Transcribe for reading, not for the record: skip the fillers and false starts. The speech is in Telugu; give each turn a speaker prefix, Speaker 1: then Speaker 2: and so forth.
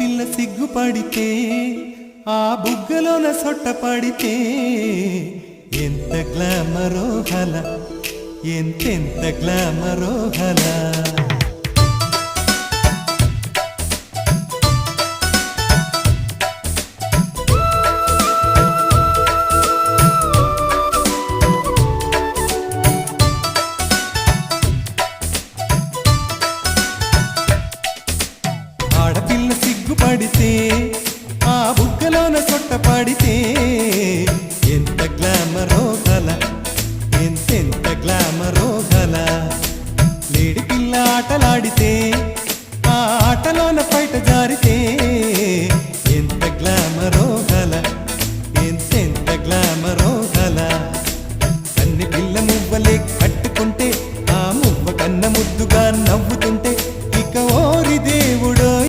Speaker 1: ఆడపిల్ల సిగ్గుపడితే ఆ బుగ్గలోన సొట్ట పడితే ఎంత గ్లామరో హల, ఎంతెంత గ్లామరో హల. ఆడపిల్ల సిగ్గుపడితే ఆ బుగ్గలోన సొట్ట పడితే ఎంత గ్లామరో గల, ఎంతెంత గ్లామరో గల. లేడి పిల్ల ఆటలాడితే ఆ ఆటలోన బయట జారితే